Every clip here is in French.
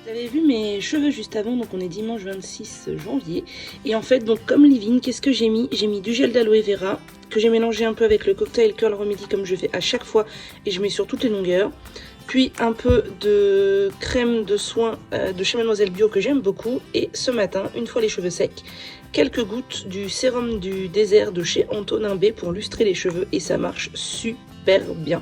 Vous avez vu mes cheveux juste avant, donc on est dimanche 26 janvier. Et en fait, donc comme leave-in, qu'est-ce que j'ai mis? J'ai mis du gel d'aloe vera, que j'ai mélangé un peu avec le cocktail Curl Remedy comme je fais à chaque fois. Et je mets sur toutes les longueurs. Puis un peu de crème de soin de chez Mademoiselle Bio que j'aime beaucoup. Et ce matin, une fois les cheveux secs, quelques gouttes du sérum du désert de chez Antonin B pour lustrer les cheveux. Et ça marche super bien.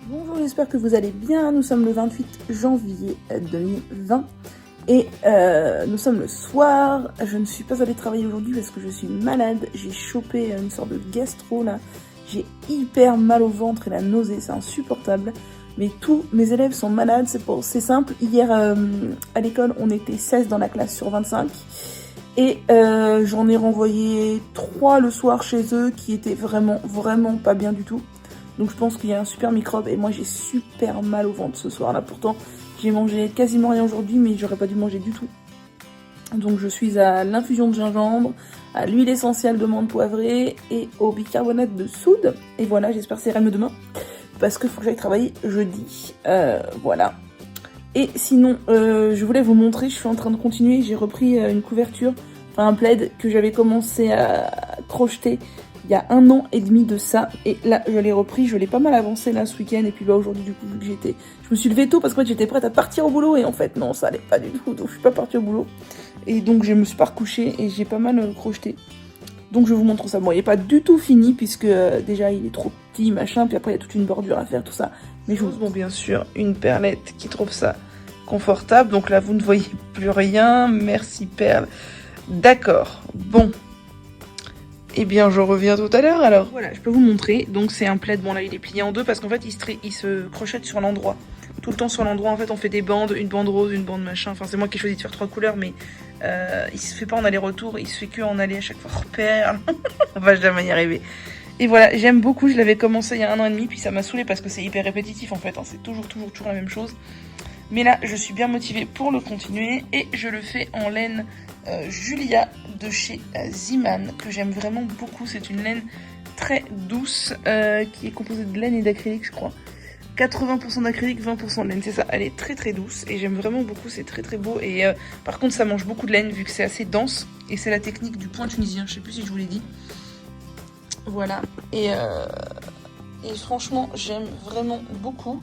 Bonjour, j'espère que vous allez bien. Nous sommes le 28 janvier 2020 et nous sommes le soir. Je ne suis pas allée travailler aujourd'hui parce que je suis malade. J'ai chopé une sorte de gastro là. J'ai hyper mal au ventre et la nausée, c'est insupportable. Mais tous mes élèves sont malades, c'est simple. Hier à l'école, on était 16 dans la classe sur 25. Et j'en ai renvoyé 3 le soir chez eux qui étaient vraiment pas bien du tout. Donc je pense qu'il y a un super microbe et moi j'ai super mal au ventre ce soir là. Pourtant j'ai mangé quasiment rien aujourd'hui mais j'aurais pas dû manger du tout. Donc je suis à l'infusion de gingembre, à l'huile essentielle de menthe poivrée et au bicarbonate de soude. Et voilà, j'espère que c'est mieux demain parce que faut que j'aille travailler jeudi. Voilà. Et sinon, je voulais vous montrer, je suis en train de continuer, j'ai repris une couverture, enfin un plaid que j'avais commencé à crocheter il y a 1 an et demi de ça. Et là, je l'ai repris, je l'ai pas mal avancé là ce week-end. Et puis bah aujourd'hui, du coup, vu que je me suis levée tôt parce que j'étais prête à partir au boulot. Et en fait, non, ça allait pas du tout, donc je suis pas partie au boulot. Et donc, je me suis pas recouchée et j'ai pas mal crocheté. Donc je vous montre ça. Bon, il est pas du tout fini puisque déjà il est trop petit, machin. Puis après, il y a toute une bordure à faire, tout ça. Mais je vous montre bien sûr une perlette qui trouve ça confortable. Donc là, vous ne voyez plus rien. Merci Perle. D'accord. Bon. Eh bien, je reviens tout à l'heure alors. Voilà, je peux vous montrer. Donc c'est un plaid. Bon là, il est plié en deux parce qu'en fait, il se crochette sur l'endroit. Tout le temps sur l'endroit. En fait, on fait des bandes, une bande rose, une bande machin. Enfin, c'est moi qui ai choisi de faire 3 couleurs, mais il se fait pas en aller-retour. Il se fait que en aller à chaque fois. Oh, Perle. Enfin, je vais y arriver. Et voilà, j'aime beaucoup. Je l'avais commencé il y a 1 an et demi, puis ça m'a saoulé parce que c'est hyper répétitif en fait. Hein. C'est toujours la même chose. Mais là, je suis bien motivée pour le continuer et je le fais en laine Julia de chez Ziman, que j'aime vraiment beaucoup. C'est une laine très douce qui est composée de laine et d'acrylique, je crois. 80% d'acrylique, 20% de laine, c'est ça. Elle est très douce et j'aime vraiment beaucoup, c'est très beau. Et par contre, ça mange beaucoup de laine vu que c'est assez dense. Et c'est la technique du point tunisien, je sais plus si je vous l'ai dit. Voilà. Et franchement, j'aime vraiment beaucoup.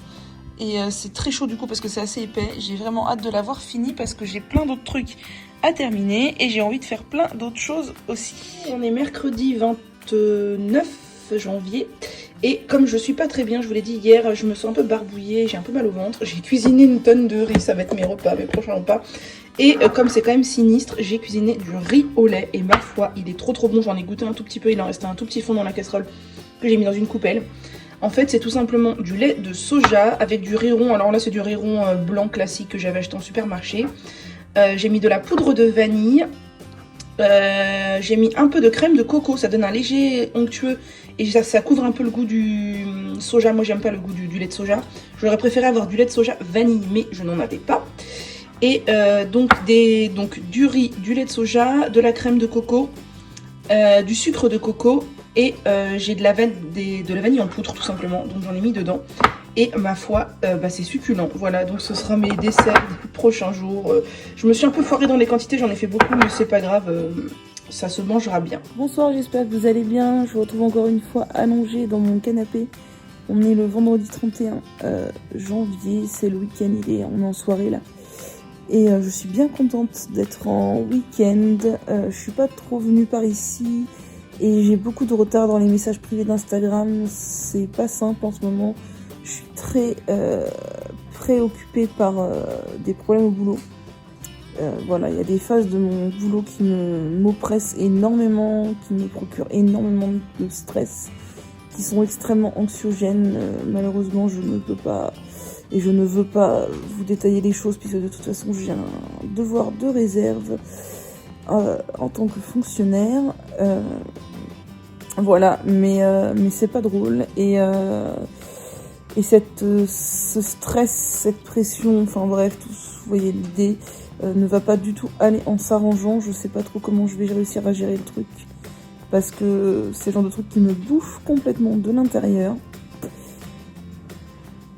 Et c'est très chaud du coup parce que c'est assez épais. J'ai vraiment hâte de l'avoir fini parce que j'ai plein d'autres trucs à terminer. Et j'ai envie de faire plein d'autres choses aussi. On est mercredi 29 janvier. Et comme je suis pas très bien, je vous l'ai dit hier, je me sens un peu barbouillée, j'ai un peu mal au ventre. J'ai cuisiné une tonne de riz, ça va être mes prochains repas. Et comme c'est quand même sinistre, j'ai cuisiné du riz au lait. Et ma foi, il est trop bon, j'en ai goûté un tout petit peu, il en restait un tout petit fond dans la casserole que j'ai mis dans une coupelle. En fait, c'est tout simplement du lait de soja avec du riz rond. Alors là, c'est du riz rond blanc classique que j'avais acheté en supermarché. J'ai mis de la poudre de vanille. J'ai mis un peu de crème de coco. Ça donne un léger onctueux et ça couvre un peu le goût du soja. Moi, j'aime pas le goût du lait de soja. J'aurais préféré avoir du lait de soja vanille, mais je n'en avais pas. Et donc du riz, du lait de soja, de la crème de coco, du sucre de coco. Et j'ai de la vanille en poudre tout simplement, donc j'en ai mis dedans. Et ma foi, c'est succulent. Voilà, donc ce sera mes desserts des prochains jours. Je me suis un peu foirée dans les quantités, j'en ai fait beaucoup, mais c'est pas grave, ça se mangera bien. Bonsoir, j'espère que vous allez bien. Je vous retrouve encore une fois allongée dans mon canapé. On est le vendredi 31 janvier, c'est le week-end, on est en soirée là. Et je suis bien contente d'être en week-end. Je suis pas trop venue par ici. Et j'ai beaucoup de retard dans les messages privés d'Instagram, c'est pas simple en ce moment. Je suis très préoccupée par des problèmes au boulot. Voilà, il y a des phases de mon boulot qui m'oppressent énormément, qui me procurent énormément de stress, qui sont extrêmement anxiogènes. Malheureusement, je ne peux pas et je ne veux pas vous détailler les choses puisque de toute façon j'ai un devoir de réserve en tant que fonctionnaire. Voilà, mais c'est pas drôle et ce stress, cette pression, enfin bref, tout, vous voyez l'idée, ne va pas du tout aller en s'arrangeant. Je sais pas trop comment je vais réussir à gérer le truc. parce que c'est le genre de truc qui me bouffe complètement de l'intérieur.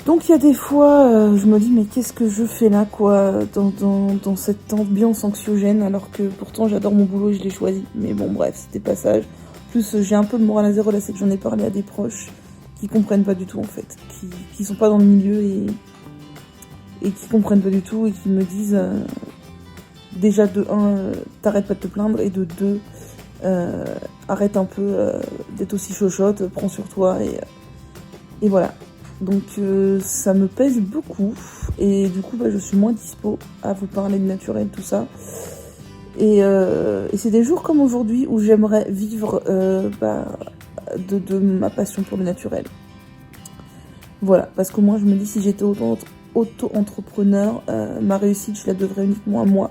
Donc il y a des fois, je me dis mais qu'est-ce que je fais là quoi, dans cette ambiance anxiogène, alors que pourtant j'adore mon boulot et je l'ai choisi. Mais bon bref, c'était passage. En plus j'ai un peu le moral à zéro là, c'est que j'en ai parlé à des proches qui comprennent pas du tout en fait, qui sont pas dans le milieu et qui comprennent pas du tout et qui me disent déjà de 1, t'arrêtes pas de te plaindre, et de 2, arrête un peu d'être aussi chochotte, prends sur toi et voilà. Donc ça me pèse beaucoup et du coup je suis moins dispo à vous parler de naturel, tout ça. Et c'est des jours comme aujourd'hui où j'aimerais vivre de ma passion pour le naturel. Voilà, parce que moi je me dis, si j'étais auto-entrepreneur, ma réussite je la devrais uniquement à moi,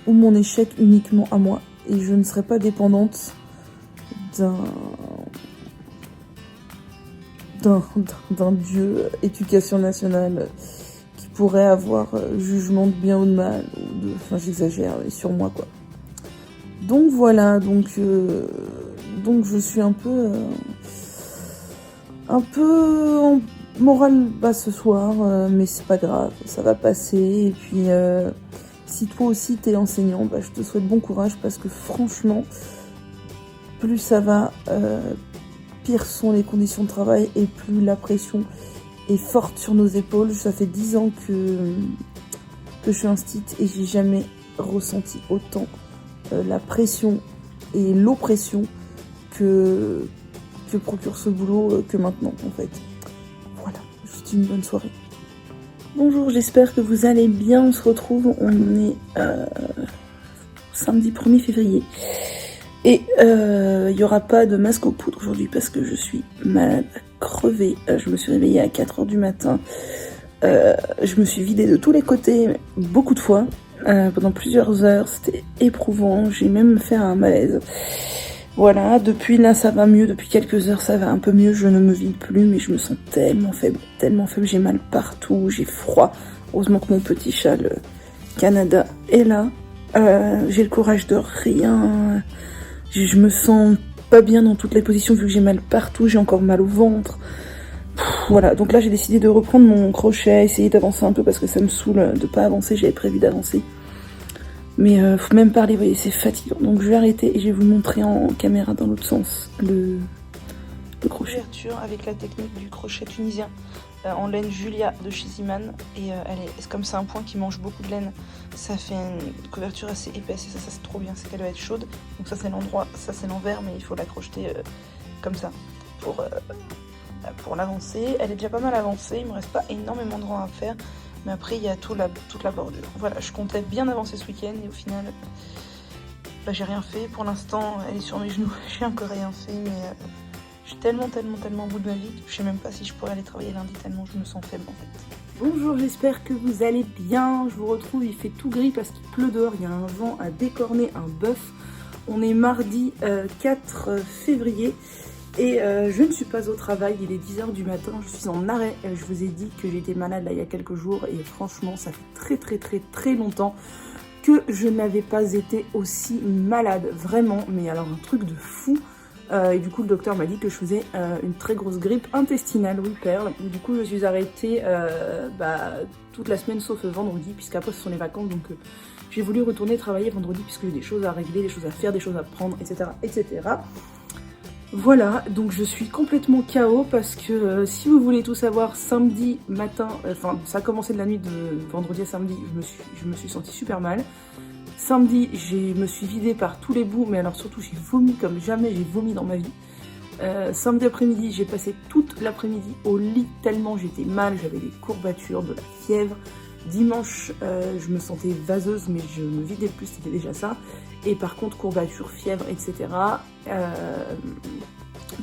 ou mon échec uniquement à moi, et je ne serais pas dépendante d'un dieu éducation nationale qui pourrait avoir jugement de bien ou de mal, enfin j'exagère, sur moi quoi. Donc voilà, donc je suis un peu en morale bas ce soir, mais c'est pas grave, ça va passer. Et puis si toi aussi t'es enseignant, je te souhaite bon courage, parce que franchement, plus ça va, pire sont les conditions de travail et plus la pression est forte sur nos épaules. Ça fait 10 ans que je suis instite et j'ai jamais ressenti autant la pression et l'oppression que procure ce boulot que maintenant en fait. Voilà, juste une bonne soirée. Bonjour, j'espère que vous allez bien. On se retrouve, on est samedi 1er février. Et il n'y aura pas de masque aux poudres aujourd'hui parce que je suis malade, crevée. Je me suis réveillée à 4h du matin. Je me suis vidée de tous les côtés beaucoup de fois pendant plusieurs heures. C'était éprouvant. J'ai même fait un malaise. Voilà, depuis là ça va mieux. Depuis quelques heures ça va un peu mieux. Je ne me vide plus, mais je me sens tellement faible. J'ai mal partout, j'ai froid. Heureusement que mon petit chat, le Canada, est là. J'ai le courage de rien. Je me sens pas bien dans toutes les positions vu que j'ai mal partout, j'ai encore mal au ventre. Voilà, donc là j'ai décidé de reprendre mon crochet, essayer d'avancer un peu parce que ça me saoule de pas avancer, j'avais prévu d'avancer. Mais faut même parler, vous voyez, c'est fatigant. Donc je vais arrêter et je vais vous montrer en caméra dans l'autre sens le crochet. Couverture avec la technique du crochet tunisien en laine Julia de chez Ziman, et comme c'est un point qui mange beaucoup de laine, ça fait une couverture assez épaisse et ça c'est trop bien, c'est qu'elle va être chaude. Donc ça c'est l'endroit, ça c'est l'envers, mais il faut la crocheter comme ça pour l'avancer. Elle est déjà pas mal avancée, il me reste pas énormément de rang à faire, mais après il y a toute la bordure. Voilà, je comptais bien avancer ce week-end et au final j'ai rien fait. Pour l'instant elle est sur mes genoux, j'ai encore rien fait, mais je suis tellement au bout de ma vie que je sais même pas si je pourrais aller travailler lundi tellement je me sens faible en fait. Bonjour, j'espère que vous allez bien. Je vous retrouve, il fait tout gris parce qu'il pleut dehors, il y a un vent à décorner un bœuf. On est mardi 4 février et je ne suis pas au travail, il est 10h du matin, je suis en arrêt. Je vous ai dit que j'étais malade là il y a quelques jours et franchement ça fait très longtemps que je n'avais pas été aussi malade, vraiment, mais alors un truc de fou. Et du coup le docteur m'a dit que je faisais une très grosse grippe intestinale, oui perle. Du coup je suis arrêtée toute la semaine sauf vendredi, puisqu'après ce sont les vacances, donc j'ai voulu retourner travailler vendredi puisque j'ai des choses à régler, des choses à faire, des choses à prendre, etc. Voilà, donc je suis complètement KO parce que si vous voulez tout savoir, samedi matin, ça a commencé de la nuit de vendredi à samedi, je me suis sentie super mal. Samedi, je me suis vidée par tous les bouts, mais alors surtout j'ai vomi comme jamais j'ai vomi dans ma vie. Samedi après-midi, j'ai passé toute l'après-midi au lit tellement j'étais mal, j'avais des courbatures, de la fièvre. Dimanche, je me sentais vaseuse, mais je me vidais plus, c'était déjà ça. Et par contre, courbatures, fièvre, etc.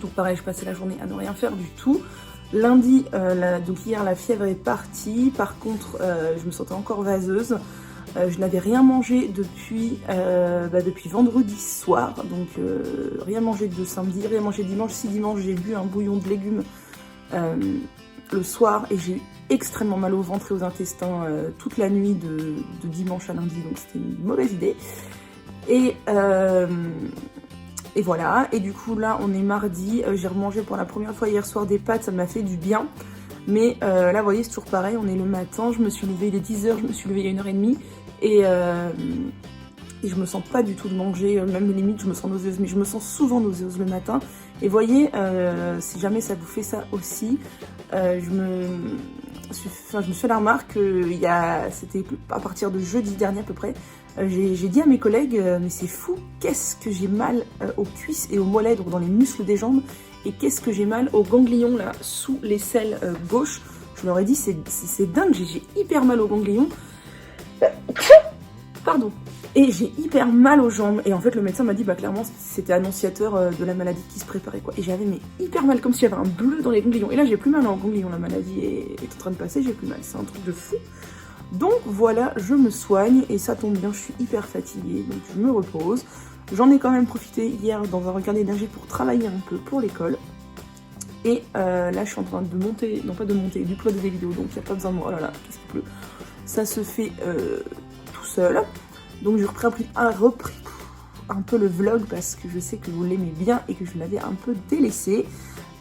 Donc pareil, je passais la journée à ne rien faire du tout. Lundi, donc hier, la fièvre est partie. Par contre, je me sentais encore vaseuse. Je n'avais rien mangé depuis vendredi soir, donc rien mangé de samedi, rien mangé dimanche. Si dimanche j'ai bu un bouillon de légumes le soir et j'ai eu extrêmement mal au ventre et aux intestins toute la nuit de dimanche à lundi, donc c'était une mauvaise idée. Et Et voilà, et du coup là on est mardi, j'ai remangé pour la première fois hier soir des pâtes, ça m'a fait du bien. Mais là vous voyez c'est toujours pareil, on est le matin, je me suis levée il est 10h, je me suis levée il y a 1h30 et je me sens pas du tout de manger, même limite je me sens nauséeuse, mais je me sens souvent nauséeuse le matin. Et voyez, si jamais ça vous fait ça aussi, je me suis fait la remarque c'était à partir de jeudi dernier à peu près, j'ai dit à mes collègues, mais c'est fou, qu'est-ce que j'ai mal aux cuisses et aux mollets, donc dans les muscles des jambes, et qu'est-ce que j'ai mal aux ganglions là, sous l'aisselle gauche. Je leur ai dit, c'est dingue, j'ai hyper mal aux ganglions. Pardon. Et j'ai hyper mal aux jambes. Et en fait, le médecin m'a dit, bah clairement, c'était annonciateur de la maladie qui se préparait, quoi. Et j'avais hyper mal, comme si j'avais un bleu dans les ganglions. Et là, j'ai plus mal en ganglions, la maladie est en train de passer, j'ai plus mal. C'est un truc de fou. Donc voilà, je me soigne et ça tombe bien, je suis hyper fatiguée, donc je me repose. J'en ai quand même profité hier dans un regard d'énergie pour travailler un peu pour l'école. Et là, je suis en train de monter, non pas de monter, d'uploader des vidéos, donc il n'y a pas besoin de moi. Oh là là, qu'est-ce qu'il pleut. Ça se fait tout seul. Donc j'ai repris un peu le vlog parce que je sais que vous l'aimez bien et que je l'avais un peu délaissé.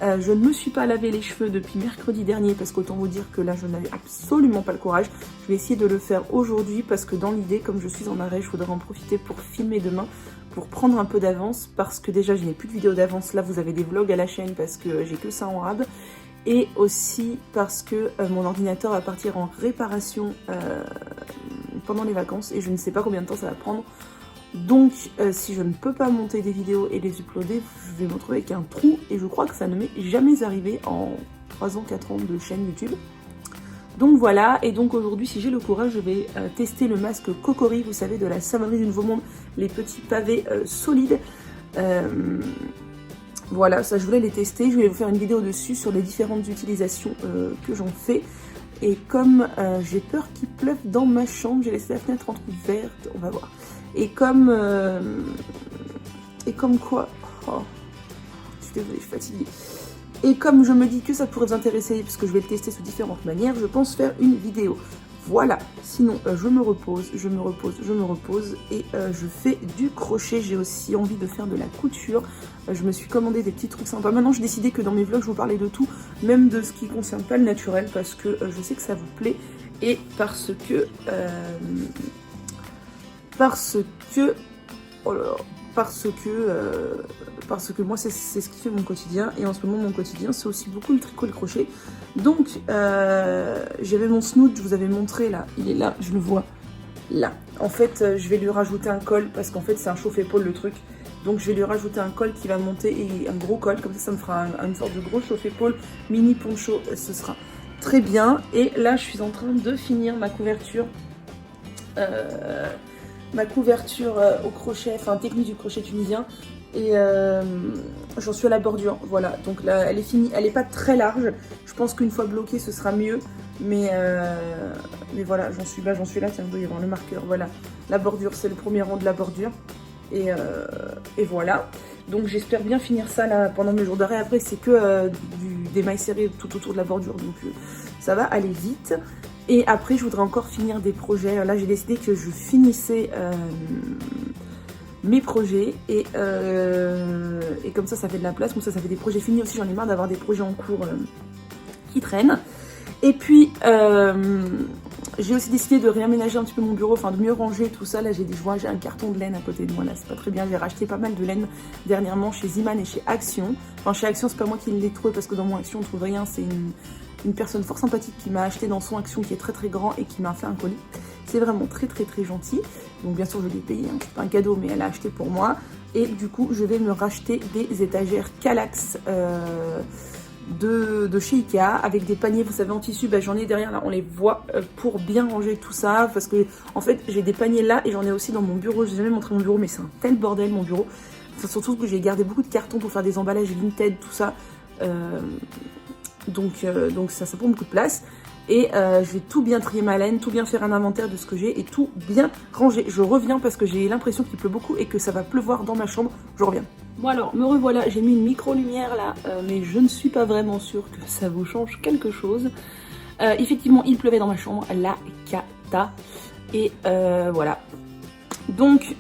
Je ne me suis pas lavé les cheveux depuis mercredi dernier parce qu'autant vous dire que là je n'avais absolument pas le courage. Je vais essayer de le faire aujourd'hui parce que dans l'idée, comme je suis en arrêt, je voudrais en profiter pour filmer demain, pour prendre un peu d'avance parce que déjà je n'ai plus de vidéos d'avance. Là vous avez des vlogs à la chaîne parce que j'ai que ça en rab. Et aussi parce que mon ordinateur va partir en réparation pendant les vacances et je ne sais pas combien de temps ça va prendre. Donc si je ne peux pas monter des vidéos et les uploader, je vais me retrouver avec un trou et je crois que ça ne m'est jamais arrivé en 3 ans, 4 ans de chaîne YouTube. Donc voilà, et donc aujourd'hui si j'ai le courage, je vais tester le masque Cocori, vous savez, de la savonnerie du Nouveau Monde, les petits pavés solides. Voilà, ça je voulais les tester, je vais vous faire une vidéo dessus sur les différentes utilisations que j'en fais. Et comme j'ai peur qu'il pleuve dans ma chambre, j'ai laissé la fenêtre entrouverte, on va voir. Et comme quoi, oh, je suis désolée, je suis fatiguée. Et comme je me dis que ça pourrait vous intéresser, parce que je vais le tester sous différentes manières, je pense faire une vidéo. Voilà, sinon je me repose et je fais du crochet. J'ai aussi envie de faire de la couture. Je me suis commandé des petits trucs sympas. Maintenant j'ai décidé que dans mes vlogs je vous parlais de tout, même de ce qui ne concerne pas le naturel, parce que je sais que ça vous plaît et parce que oh là là, parce que moi c'est ce qui fait mon quotidien, et en ce moment mon quotidien c'est aussi beaucoup le tricot et le crochet. Donc j'avais mon snoot, je vous avais montré là, il est là, je le vois là. En fait je vais lui rajouter un col parce qu'en fait c'est un chauffe-épaule le truc. Donc je vais lui rajouter un col qui va monter et un gros col, comme ça me fera une sorte de gros chauffe-épaule mini poncho, ce sera très bien. Et là je suis en train de finir ma couverture au crochet, enfin technique du crochet tunisien, et j'en suis à la bordure, voilà. Donc là elle est finie, elle est pas très large, je pense qu'une fois bloquée ce sera mieux, mais voilà, j'en suis là, tiens, il doit y avoir le marqueur, voilà, la bordure, c'est le premier rang de la bordure, et voilà. Donc j'espère bien finir ça là pendant mes jours d'arrêt. Après c'est que des mailles serrées tout autour de la bordure, donc ça va aller vite. Et après, je voudrais encore finir des projets. Là, j'ai décidé que je finissais mes projets. Et comme ça fait de la place. Comme ça fait des projets finis aussi. J'en ai marre d'avoir des projets en cours qui traînent. Et puis, j'ai aussi décidé de réaménager un petit peu mon bureau. Enfin, de mieux ranger tout ça. Là, j'ai un carton de laine à côté de moi. Là, c'est pas très bien. J'ai racheté pas mal de laine dernièrement chez Ziman et chez Action. Enfin, chez Action, c'est pas moi qui l'ai trouvé parce que dans mon Action, on trouve rien. C'est une personne fort sympathique qui m'a acheté dans son Action qui est très très grand et qui m'a fait un colis. C'est vraiment très très très gentil. Donc bien sûr je l'ai payé, hein. C'est pas un cadeau mais elle a acheté pour moi. Et du coup je vais me racheter des étagères Kallax de chez Ikea avec des paniers, vous savez, en tissu. J'en ai derrière là, on les voit, pour bien ranger tout ça. Parce que en fait j'ai des paniers là et j'en ai aussi dans mon bureau. Je n'ai jamais montré mon bureau mais c'est un tel bordel mon bureau. Enfin, surtout que j'ai gardé beaucoup de cartons pour faire des emballages Vinted, tout ça. Donc ça prend beaucoup de place. Et je vais tout bien trier ma laine, tout bien faire un inventaire de ce que j'ai et tout bien ranger. Je reviens parce que j'ai l'impression qu'il pleut beaucoup et que ça va pleuvoir dans ma chambre. Je reviens. Bon alors, me revoilà, j'ai mis une micro-lumière là, mais je ne suis pas vraiment sûre que ça vous change quelque chose. Effectivement, il pleuvait dans ma chambre, la cata. Et voilà. Donc,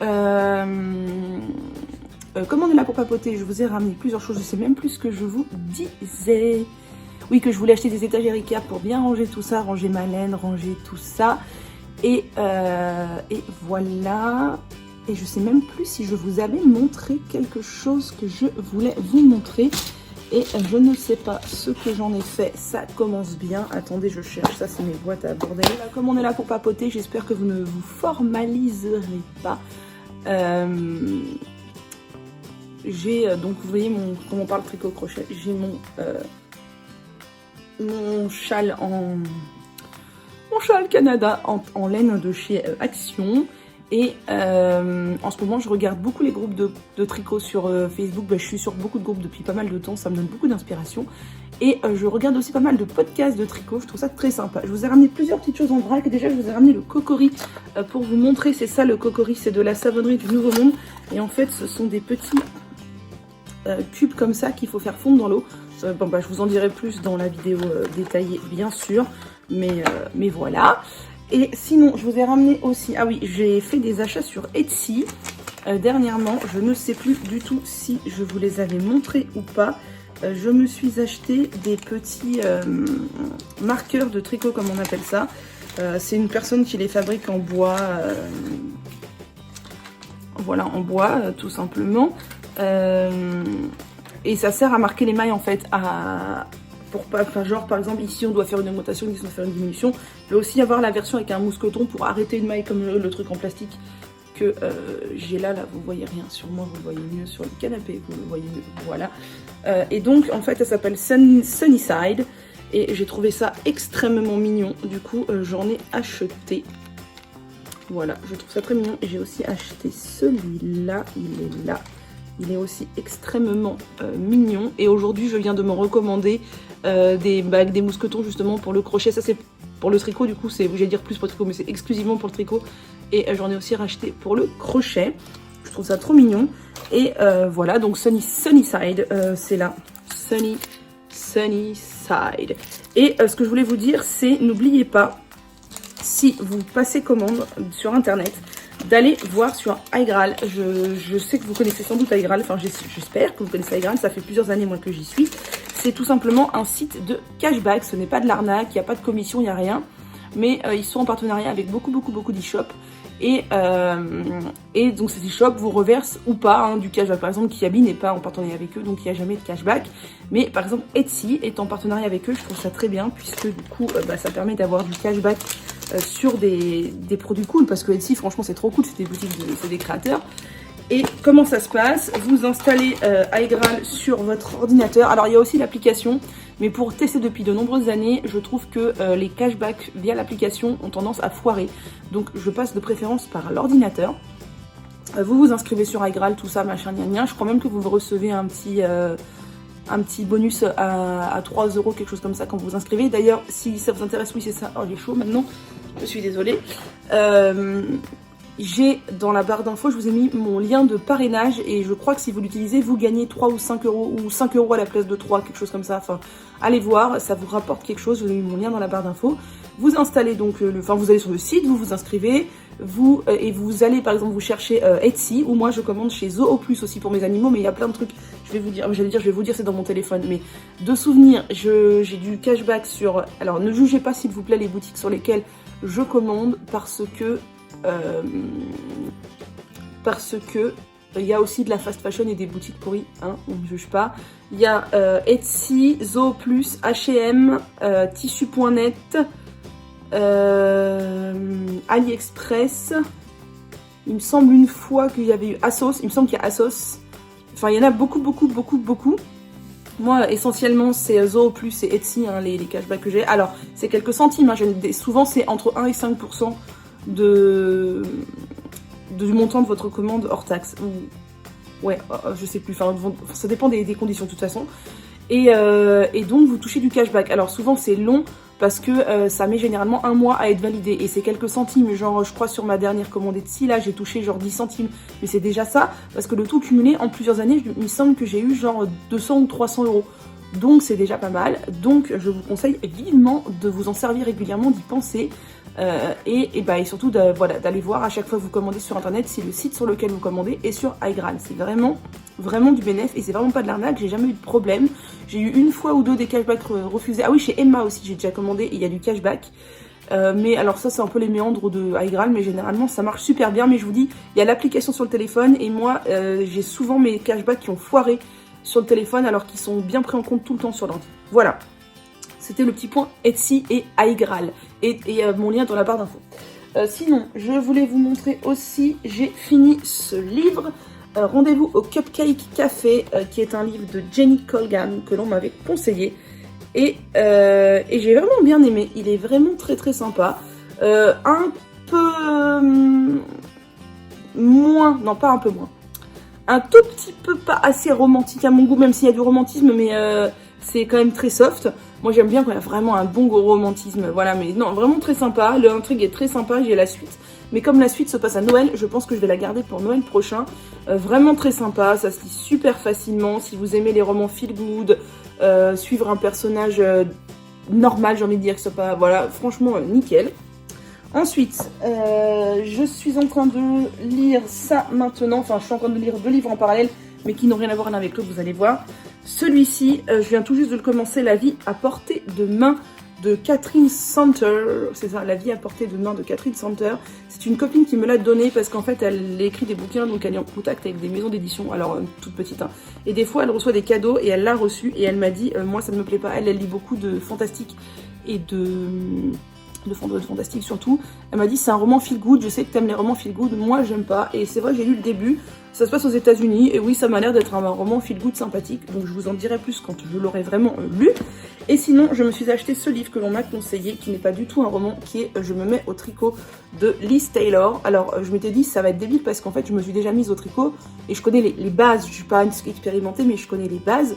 comme on est là pour papoter, je vous ai ramené plusieurs choses, je sais même plus ce que je vous disais. Oui, que je voulais acheter des étagères Ikea pour bien ranger tout ça, ranger ma laine, ranger tout ça. Et voilà. Et je sais même plus si je vous avais montré quelque chose que je voulais vous montrer. Et je ne sais pas ce que j'en ai fait. Ça commence bien. Attendez, je cherche. Ça, c'est mes boîtes à bordel. Comme on est là pour papoter, j'espère que vous ne vous formaliserez pas. J'ai donc, vous voyez, quand on parle tricot crochet, j'ai mon châle Canada en laine de chez Action. Et en ce moment, je regarde beaucoup les groupes de tricot sur Facebook. Je suis sur beaucoup de groupes depuis pas mal de temps, ça me donne beaucoup d'inspiration. Et je regarde aussi pas mal de podcasts de tricot, je trouve ça très sympa. Je vous ai ramené plusieurs petites choses en vrac. Déjà, je vous ai ramené le Kokori pour vous montrer. C'est ça le Kokori, c'est de la savonnerie du Nouveau Monde. Et en fait, ce sont des petits cubes comme ça qu'il faut faire fondre dans l'eau. Je vous en dirai plus dans la vidéo détaillée, bien sûr. Mais voilà. Et sinon, je vous ai ramené aussi... Ah oui, j'ai fait des achats sur Etsy dernièrement. Je ne sais plus du tout si je vous les avais montrés ou pas. Je me suis acheté des petits marqueurs de tricot, comme on appelle ça. C'est une personne qui les fabrique en bois. Voilà, en bois, tout simplement. Et ça sert à marquer les mailles, en fait, pour pas, genre par exemple ici on doit faire une augmentation, ici on doit faire une diminution. Il peut aussi avoir la version avec un mousqueton pour arrêter une maille comme le truc en plastique que j'ai là, vous voyez rien sur moi, vous voyez mieux sur le canapé, vous le voyez mieux, voilà. Et donc en fait ça s'appelle Sunnyside et j'ai trouvé ça extrêmement mignon, du coup j'en ai acheté. Voilà, je trouve ça très mignon. Et j'ai aussi acheté celui-là, il est là. Il est aussi extrêmement mignon. Et aujourd'hui, je viens de me recommander des bagues, des mousquetons justement pour le crochet. Ça, c'est pour le tricot, du coup, j'allais dire plus pour le tricot, mais c'est exclusivement pour le tricot. Et j'en ai aussi racheté pour le crochet. Je trouve ça trop mignon. Et voilà, donc Sunnyside, c'est là. Sunnyside. Et ce que je voulais vous dire, c'est n'oubliez pas, si vous passez commande sur internet, d'aller voir sur iGraal. Je sais que vous connaissez sans doute iGraal, enfin j'espère que vous connaissez iGraal, ça fait plusieurs années moi que j'y suis. C'est tout simplement un site de cashback, ce n'est pas de l'arnaque, il n'y a pas de commission, il n'y a rien. Mais ils sont en partenariat avec beaucoup d'e-shops. Et donc ces e-shops vous reversent ou pas du cashback. Par exemple, Kiabi n'est pas en partenariat avec eux, donc il n'y a jamais de cashback. Mais par exemple, Etsy est en partenariat avec eux, je trouve ça très bien, puisque du coup, ça permet d'avoir du cashback sur des produits cool, parce que Etsy, franchement, c'est trop cool, c'est des boutiques, c'est des créateurs. Et comment ça se passe? Vous installez iGraal sur votre ordinateur. Alors, il y a aussi l'application, mais pour tester depuis de nombreuses années, je trouve que les cashbacks via l'application ont tendance à foirer. Donc, je passe de préférence par l'ordinateur. Vous vous inscrivez sur iGraal, tout ça, machin, gna gna. Je crois même que vous recevez un petit bonus à 3 €, quelque chose comme ça, quand vous vous inscrivez. D'ailleurs, si ça vous intéresse, oui, c'est ça. Oh, il est chaud maintenant. Je suis désolée. J'ai dans la barre d'infos, je vous ai mis mon lien de parrainage et je crois que si vous l'utilisez, vous gagnez 3 ou 5 euros ou 5 euros à la place de 3, quelque chose comme ça. Enfin, allez voir, ça vous rapporte quelque chose. Je vous ai mis mon lien dans la barre d'infos. Vous installez donc, vous allez sur le site, vous vous inscrivez, et vous allez par exemple vous chercher Etsy, ou moi je commande chez Zoo Plus aussi pour mes animaux, mais il y a plein de trucs. Je vais vous dire, c'est dans mon téléphone, mais de souvenir, j'ai du cashback sur. Alors ne jugez pas s'il vous plaît les boutiques sur lesquelles je commande parce que il y a aussi de la fast fashion et des boutiques pourries, hein, on ne juge pas. Il y a Etsy, Zoo Plus, H&M, Tissu.net, AliExpress. Il me semble une fois qu'il y avait eu ASOS, il me semble qu'il y a ASOS. Enfin, il y en a beaucoup. Moi, essentiellement, c'est Zoo Plus et Etsy, hein, les cashbacks que j'ai. Alors, c'est quelques centimes, hein, souvent c'est entre 1 et 5% du montant de votre commande hors taxe. Ouais, je sais plus, enfin, ça dépend des conditions de toute façon. Et donc, vous touchez du cashback. Alors, souvent, c'est long parce que ça met généralement 1 mois à être validé. Et c'est quelques centimes, genre, je crois sur ma dernière commande Etsy, là, j'ai touché genre 10 centimes. Mais c'est déjà ça, parce que le tout cumulé, en plusieurs années, il me semble que j'ai eu genre 200 ou 300 euros. Donc c'est déjà pas mal, donc je vous conseille vivement de vous en servir régulièrement, d'y penser. Et surtout d'aller voir à chaque fois que vous commandez sur internet si le site sur lequel vous commandez est sur iGral. C'est vraiment du bénéf et c'est vraiment pas de l'arnaque, j'ai jamais eu de problème. J'ai eu une fois ou deux des cashbacks refusés. Ah oui, chez Emma aussi j'ai déjà commandé et il y a du cashback. Mais alors ça c'est un peu les méandres de iGral, mais généralement ça marche super bien. Mais je vous dis, il y a l'application sur le téléphone et moi j'ai souvent mes cashbacks qui ont foiré sur le téléphone alors qu'ils sont bien pris en compte tout le temps sur l'ordi. Voilà, c'était le petit point Etsy et iGral et mon lien dans la barre d'infos. Sinon, je voulais vous montrer aussi, j'ai fini ce livre. Rendez-vous au Cupcake Café, qui est un livre de Jenny Colgan que l'on m'avait conseillé. Et j'ai vraiment bien aimé. Il est vraiment très très sympa. Un peu moins, non pas un peu moins. Un tout petit peu pas assez romantique à mon goût, même s'il y a du romantisme, mais c'est quand même très soft. Moi j'aime bien quand il y a vraiment un bon gros romantisme, voilà, mais non, vraiment très sympa. L'intrigue est très sympa, j'ai la suite. Mais comme la suite se passe à Noël, je pense que je vais la garder pour Noël prochain. Vraiment très sympa, ça se lit super facilement. Si vous aimez les romans feel good, suivre un personnage normal, j'ai envie de dire que c'est pas... Voilà, franchement, nickel. Ensuite, je suis en train de lire ça maintenant. Enfin, je suis en train de lire 2 livres en parallèle, mais qui n'ont rien à voir l'un avec l'autre, vous allez voir. Celui-ci, je viens tout juste de le commencer, La vie à portée de main de Catherine Santer. C'est ça, La vie à portée de main de Catherine Santer. C'est une copine qui me l'a donné parce qu'en fait, elle écrit des bouquins, donc elle est en contact avec des maisons d'édition, alors toute petite, hein. Et des fois, elle reçoit des cadeaux et elle l'a reçu et elle m'a dit, moi ça ne me plaît pas. Elle lit beaucoup de fantastique et de fantastique surtout. Elle m'a dit c'est un roman feel good, je sais que t'aimes les romans feel good, moi j'aime pas. Et c'est vrai, j'ai lu le début, ça se passe aux États-Unis et oui, ça m'a l'air d'être un roman feel good sympathique, donc je vous en dirai plus quand je l'aurai vraiment lu. Et sinon, je me suis acheté ce livre que l'on m'a conseillé, qui n'est pas du tout un roman, qui est Je me mets au tricot de Liz Taylor. Alors je m'étais dit ça va être débile parce qu'en fait je me suis déjà mise au tricot et je connais les bases, je suis pas expérimentée mais je connais les bases.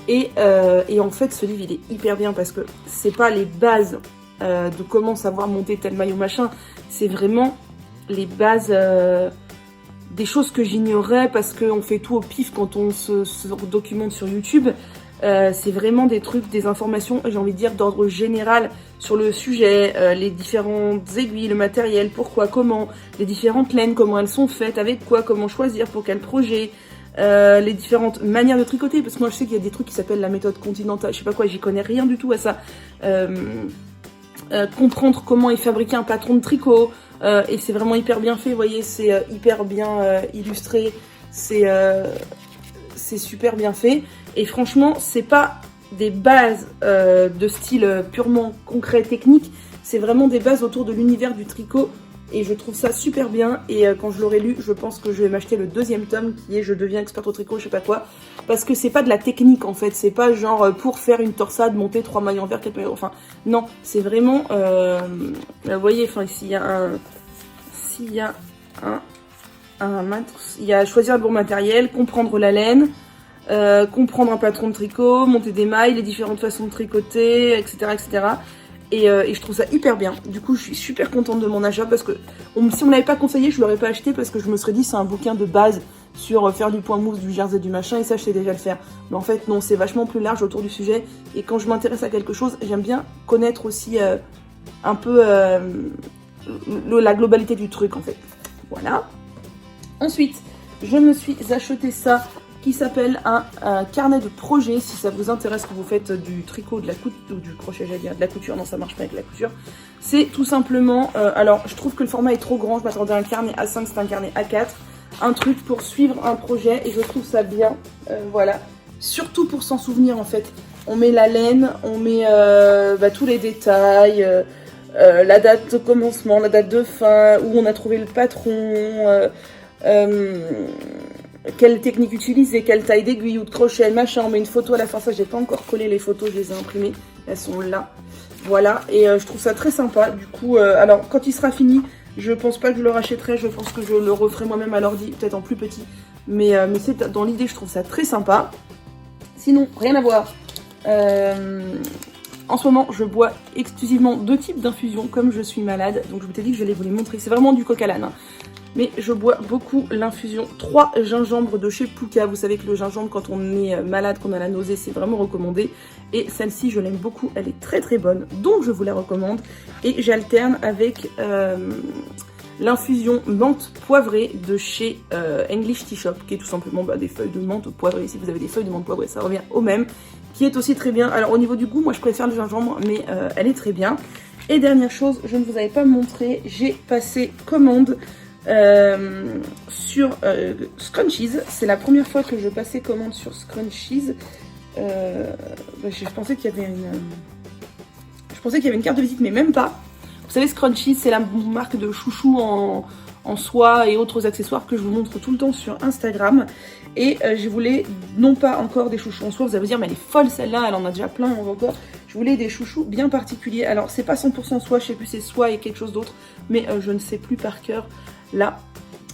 Et en fait ce livre il est hyper bien parce que c'est pas les bases de comment savoir monter tel maillot machin, c'est vraiment les bases des choses que j'ignorais parce qu'on fait tout au pif quand on se documente sur YouTube. C'est vraiment des trucs, des informations, j'ai envie de dire, d'ordre général sur le sujet, les différentes aiguilles, le matériel, pourquoi, comment, les différentes laines, comment elles sont faites, avec quoi, comment choisir, pour quel projet, les différentes manières de tricoter, parce que moi je sais qu'il y a des trucs qui s'appellent la méthode continentale, je sais pas quoi, j'y connais rien du tout à ça. Comprendre comment est fabriqué un patron de tricot, et c'est vraiment hyper bien fait, vous voyez, c'est hyper bien illustré, c'est super bien fait, et franchement c'est pas des bases de style purement concret technique, c'est vraiment des bases autour de l'univers du tricot, et je trouve ça super bien. Et quand je l'aurai lu, je pense que je vais m'acheter le 2e tome qui est Je deviens experte au tricot, je sais pas quoi, parce que c'est pas de la technique en fait, c'est pas genre pour faire une torsade, monter 3 mailles envers, 4 mailles, enfin non, c'est vraiment vous voyez, enfin s'il y a il y a choisir le bon matériel, comprendre la laine, comprendre un patron de tricot, monter des mailles, les différentes façons de tricoter, etc. etc. Et je trouve ça hyper bien. Du coup, je suis super contente de mon achat parce que si on me l'avait pas conseillé, je l'aurais pas acheté parce que je me serais dit c'est un bouquin de base sur faire du point mousse, du jersey, du machin, et ça je sais déjà le faire. Mais en fait non, c'est vachement plus large autour du sujet, et quand je m'intéresse à quelque chose, j'aime bien connaître aussi un peu la globalité du truc en fait. Voilà. Ensuite, je me suis acheté ça qui s'appelle un carnet de projet, si ça vous intéresse, que vous faites du tricot, de la couture, ou du crochet, j'allais dire, de la couture, non ça marche pas avec la couture. C'est tout simplement, alors je trouve que le format est trop grand, je m'attendais à un carnet A5, c'est un carnet A4, un truc pour suivre un projet, et je trouve ça bien, voilà. Surtout pour s'en souvenir en fait, on met la laine, on met tous les détails, la date de commencement, la date de fin, où on a trouvé le patron, quelle technique utiliser, quelle taille d'aiguille ou de crochet, machin, on met une photo à la fin, ça j'ai pas encore collé les photos, je les ai imprimées, elles sont là, voilà, et je trouve ça très sympa. Du coup, alors quand il sera fini, je pense pas que je le rachèterai, je pense que je le referai moi-même à l'ordi, peut-être en plus petit, mais c'est dans l'idée, je trouve ça très sympa. Sinon, rien à voir, en ce moment je bois exclusivement 2 types d'infusions comme je suis malade, donc je m'étais dit que je vais vous les montrer, c'est vraiment du coq à l'âne, hein. Mais je bois beaucoup l'infusion 3 gingembre de chez Pooka. Vous savez que le gingembre, quand on est malade, qu'on a la nausée, c'est vraiment recommandé. Et celle-ci, je l'aime beaucoup, elle est très très bonne, donc je vous la recommande. Et j'alterne avec l'infusion menthe poivrée de chez English Tea Shop, qui est tout simplement des feuilles de menthe poivrées. Si vous avez des feuilles de menthe poivrée, ça revient au même, qui est aussi très bien. Alors au niveau du goût, moi je préfère le gingembre, mais elle est très bien. Et dernière chose, je ne vous avais pas montré, j'ai passé commande sur Scrunchies. C'est la première fois que je passais commande sur Scrunchies. Je pensais qu'il y avait une carte de visite, mais même pas. Vous savez, Scrunchies, c'est la marque de chouchous en soie et autres accessoires que je vous montre tout le temps sur Instagram. Et je voulais, non pas encore des chouchous en soie, vous allez vous dire, mais elle est folle celle-là, elle en a déjà plein, on va encore. Je voulais des chouchous bien particuliers. Alors, c'est pas 100% soie, je sais plus, c'est soie et quelque chose d'autre, mais je ne sais plus par cœur là.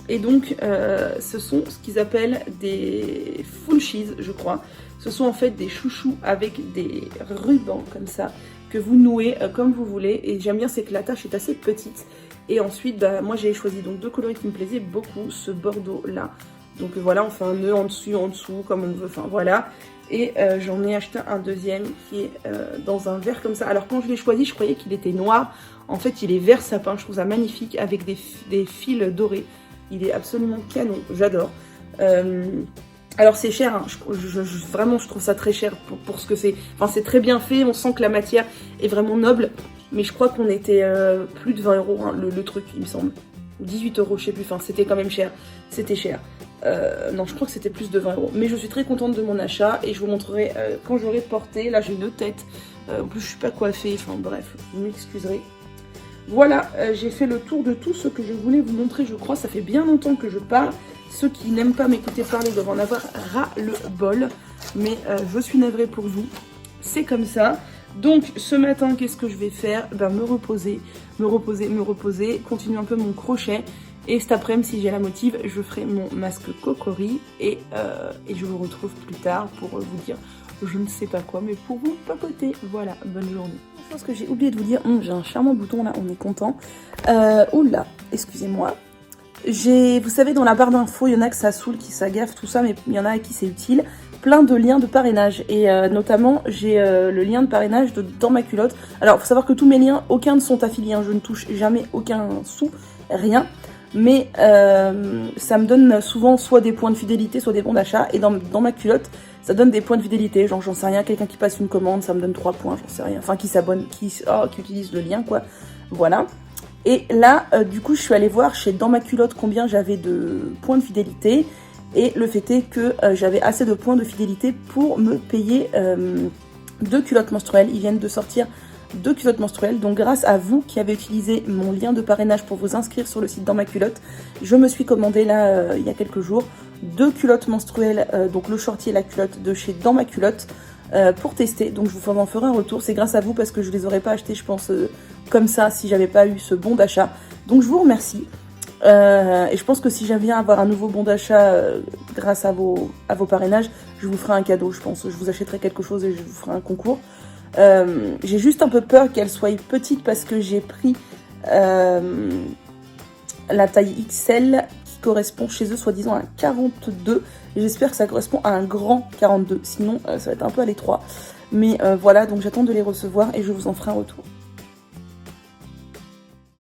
Et donc, ce sont ce qu'ils appellent des full cheese, je crois. Ce sont en fait des chouchous avec des rubans comme ça, que vous nouez comme vous voulez. Et j'aime bien, c'est que la tâche est assez petite. Et ensuite, moi j'ai choisi donc 2 coloris qui me plaisaient beaucoup, ce bordeaux là. Donc voilà, on fait un nœud en dessous, comme on veut, enfin voilà. Et j'en ai acheté un deuxième qui est dans un vert comme ça. Alors quand je l'ai choisi, je croyais qu'il était noir. En fait, il est vert sapin, je trouve ça magnifique, avec des fils dorés. Il est absolument canon, j'adore. Alors c'est cher, hein. Vraiment je trouve ça très cher pour ce que c'est. Enfin c'est très bien fait, on sent que la matière est vraiment noble. Mais je crois qu'on était plus de 20 € hein, le truc il me semble. Ou 18 €, je sais plus, enfin c'était quand même cher. C'était cher. Non je crois que c'était plus de 20 €. Mais je suis très contente de mon achat et je vous montrerai quand j'aurai porté. Là j'ai 2 têtes. En plus je suis pas coiffée, enfin bref, vous m'excuserez. Voilà, j'ai fait le tour de tout ce que je voulais vous montrer, je crois. Ça fait bien longtemps que je parle. Ceux qui n'aiment pas m'écouter parler doivent en avoir ras le bol. Mais je suis navrée pour vous. C'est comme ça. Donc ce matin, qu'est-ce que je vais faire? Me reposer, continuer un peu mon crochet. Et cet après-midi, si j'ai la motive, je ferai mon masque Kokori. Et je vous retrouve plus tard pour vous dire je ne sais pas quoi, mais pour vous papoter. Voilà, bonne journée. Chose que j'ai oublié de vous dire, j'ai un charmant bouton là, on est content. Oula, excusez-moi. Vous savez, dans la barre d'infos, il y en a que ça saoule, qui s'agaffe, tout ça, mais il y en a à qui c'est utile. Plein de liens de parrainage. Et notamment, j'ai le lien de parrainage dans ma culotte. Alors, il faut savoir que tous mes liens, aucun ne sont affiliés. Hein, je ne touche jamais aucun sou, rien. Mais ça me donne souvent soit des points de fidélité, soit des bons d'achat. Et dans ma culotte, ça donne des points de fidélité. Genre, j'en sais rien, quelqu'un qui passe une commande, ça me donne 3 points, j'en sais rien. Enfin, qui s'abonne, qui utilise le lien, quoi. Voilà. Et là, du coup, je suis allée voir chez Dans ma culotte combien j'avais de points de fidélité. Et le fait est que j'avais assez de points de fidélité pour me payer 2 culottes menstruelles. Ils viennent de sortir 2 culottes menstruelles. Donc grâce à vous qui avez utilisé mon lien de parrainage pour vous inscrire sur le site Dans ma culotte, je me suis commandé là, il y a quelques jours, 2 culottes menstruelles, donc le shorty et la culotte de chez Dans ma culotte, pour tester. Donc je vous en ferai un retour. C'est grâce à vous parce que je les aurais pas achetés, je pense, comme ça si j'avais pas eu ce bon d'achat. Donc je vous remercie. Et je pense que si j'avais à avoir un nouveau bon d'achat grâce à vos parrainages, je vous ferai un cadeau, je pense. Je vous achèterai quelque chose et je vous ferai un concours. J'ai juste un peu peur qu'elle soit petite parce que j'ai pris la taille XL qui correspond chez eux soi-disant à 42. J'espère que ça correspond à un grand 42. Sinon, ça va être un peu à l'étroit. Mais voilà, donc j'attends de les recevoir et je vous en ferai un retour.